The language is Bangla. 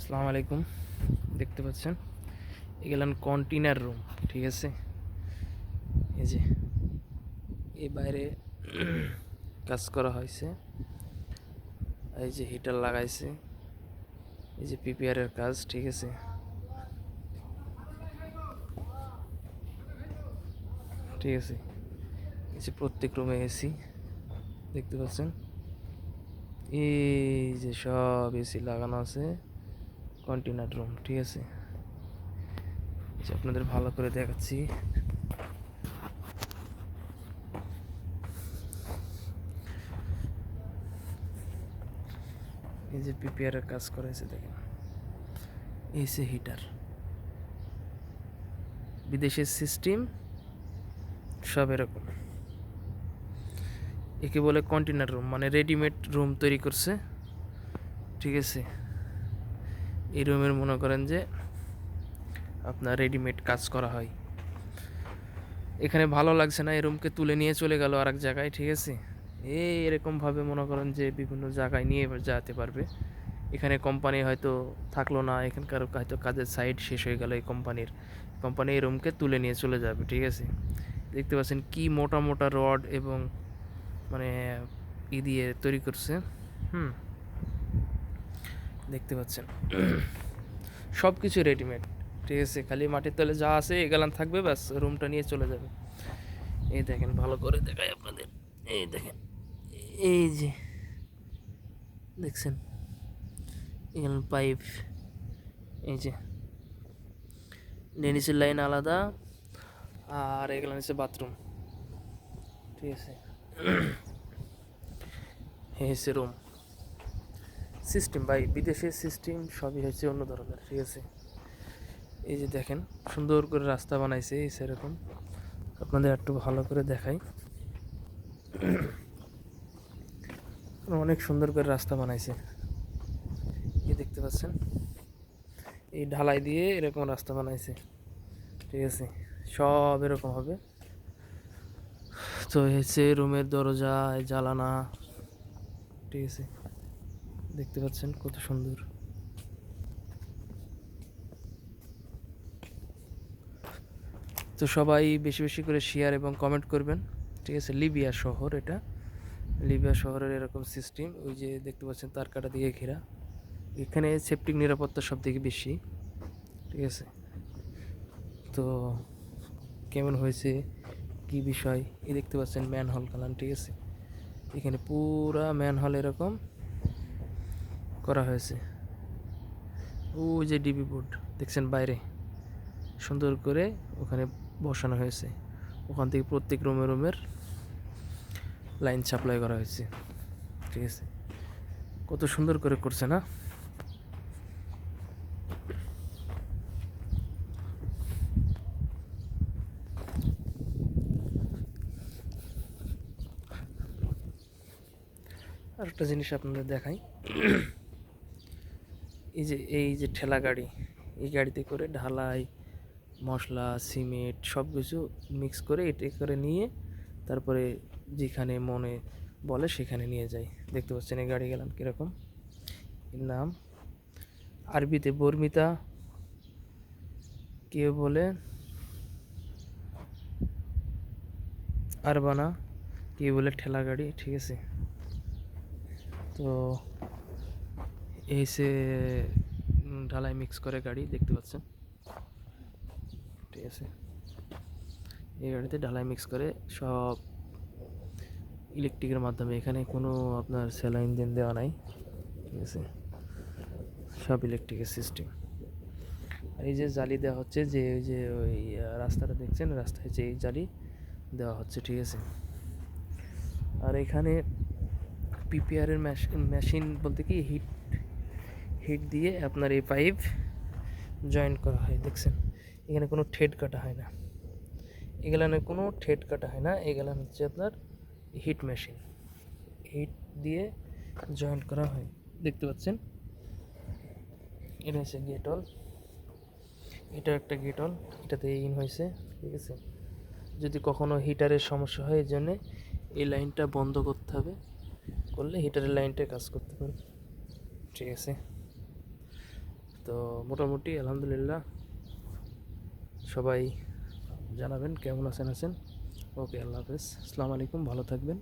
আসসালামু আলাইকুম। দেখতে পাচ্ছেন এগুলান কন্টেনার রুম, ঠিক আছে। এই যে এই বাইরে কাজ করা হয়েছে, এই যে হিটার লাগাইছে, এই যে পিপিআর এর কাজ, ঠিক আছে। ঠিক আছে, এই যে প্রত্যেক রুমে এসি দেখতে পাচ্ছেন, এই যে সব এসি লাগানো আছে কন্টেনার রুম, ঠিক আছে। এই যে আপনাদের ভালো করে দেখাচ্ছি, এই যে পিপিআর এর কাজ করেছে দেখেন। এসি হিটার, বিদেশের সিস্টেম সব এরকম। একে বলে কন্টেনার রুম, মানে রেডিমেড রুম তৈরি করছে, ঠিক আছে। এই রুমের মনে করেন যে আপনার রেডিমেড কাজ করা হয়। এখানে ভালো লাগছে না, এই রুমকে তুলে নিয়ে চলে গেল আর এক জায়গায়, ঠিক আছে। এরকমভাবে মনে করেন যে বিভিন্ন জায়গায় নিয়ে যেতে পারবে। এখানে কোম্পানি হয়তো থাকলো না, এখানকার হয়তো কাজের সাইড শেষ হয়ে গেল, এই কোম্পানি এই রুমকে তুলে নিয়ে চলে যাবে, ঠিক আছে। দেখতে পাচ্ছেন কি মোটা মোটা রড এবং মানে দিয়ে তৈরি করছে। দেখতে পাচ্ছেন সব কিছু রেডিমেড, ঠিক আছে। খালি মাটির তলে যা আছে এগুলান থাকবে, ব্যাস রুমটা নিয়ে চলে যাবে। এই দেখেন, ভালো করে দেখাই আপনাদের, এই দেখেন, এই যে দেখছেন এখানে পাইপ, এই যে ডেনিসের লাইন আলাদা, আর এগুলো হচ্ছে বাথরুম, ঠিক আছে। হচ্ছে রুম সিস্টেম, ভাই বিদেশের সিস্টেম সবই হচ্ছে অন্য ধরনের, ঠিক আছে। এই যে দেখেন সুন্দর করে রাস্তা বানাইছে, এই সেরকম আপনাদের একটু ভালো করে দেখাই। অনেক সুন্দর করে রাস্তা বানাইছে, এই দেখতে পাচ্ছেন, এই ঢালাই দিয়ে এরকম রাস্তা বানাইছে, ঠিক আছে। সব এরকম হবে। তো হচ্ছে রুমের দরজা, জালানা, ঠিক আছে। দেখতে পাচ্ছেন কত সুন্দর। তো সবাই বেশি বেশি করে শেয়ার এবং কমেন্ট করবেন, ঠিক আছে। লিবিয়া শহর, এটা লিবিয়া শহরের এরকম সিস্টেম। ওই যে দেখতে পাচ্ছেন তার কাটা দিয়ে ঘেরা, এখানে সেপটিক নিরাপত্তা সব থেকে বেশি, ঠিক আছে। তো কেমন হয়েছে, কি বিষয়, এই দেখতে পাচ্ছেন ম্যান হল কালান, ঠিক আছে। এখানে পুরা ম্যান হল এরকম করা হয়েছে। ওই যে ডিবি বোর্ড দেখছেন বাইরে সুন্দর করে ওখানে বসানো হয়েছে, ওখান থেকে প্রত্যেক রুমের লাইন সাপ্লাই করা হয়েছে, ঠিক আছে। কত সুন্দর করে করছে না। আর একটা জিনিস আপনাদের দেখাই, এই যে ঠেলা গাড়ি, এই গাড়িতে করে ঢালাই, মশলা, সিমেন্ট সব কিছু মিক্স করে এটা করে নিয়ে তারপরে যেখানে মনে বলে সেখানে নিয়ে যায়। দেখতে পাচ্ছেন এই গাড়ি গেলাম কীরকম, এর নাম আরবিতে বর্মিতা, কেউ বলে আরবানা, কেউ বলে ঠেলা গাড়ি, ঠিক আছে। তো এই সে ঢালাই মিক্স করে গাড়ি দেখতে পাচ্ছেন, ঠিক আছে। এই গাড়িতে ঢালাই মিক্স করে সব ইলেকট্রিকের মাধ্যমে, এখানে কোনো আপনার সেলা ইঞ্জিন দেওয়া নাই, ঠিক আছে। সব ইলেকট্রিকের সিস্টেম। আর এই যে জালি দেওয়া হচ্ছে, যে ওই যে ওই রাস্তাটা দেখছেন, রাস্তায় যে এই জালি দেওয়া হচ্ছে, ঠিক আছে। আর এখানে পিপিআরের মেশিন বলতে কি হিট দিয়ে আপনার এই পাইপ জয়েন্ট করা হয়, দেখছেন। এখানে কোনো থ্রেড কাটা হয় না, এগুলানে কোনো থ্রেড কাটা হয় না, এগুলান হচ্ছে আপনার হিট মেশিন, হিট দিয়ে জয়েন্ট করা হয়, দেখতে পাচ্ছেন। এটা হচ্ছে গেট অল, এটা একটা গেট অল, এটাতে ইন হয়েছে, ঠিক আছে। যদি কখনো হিটারের সমস্যা হয়, এই জন্যে এই লাইনটা বন্ধ করতে হবে, করলে হিটারের লাইনটা কাজ করতে পারবে, ঠিক আছে। তো মোটামুটি আলহামদুলিল্লাহ সবাই জানাবেন কেমন আছেন। ওকে, আল্লাহ হাফেজ, আসসালামু আলাইকুম, ভালো থাকবেন।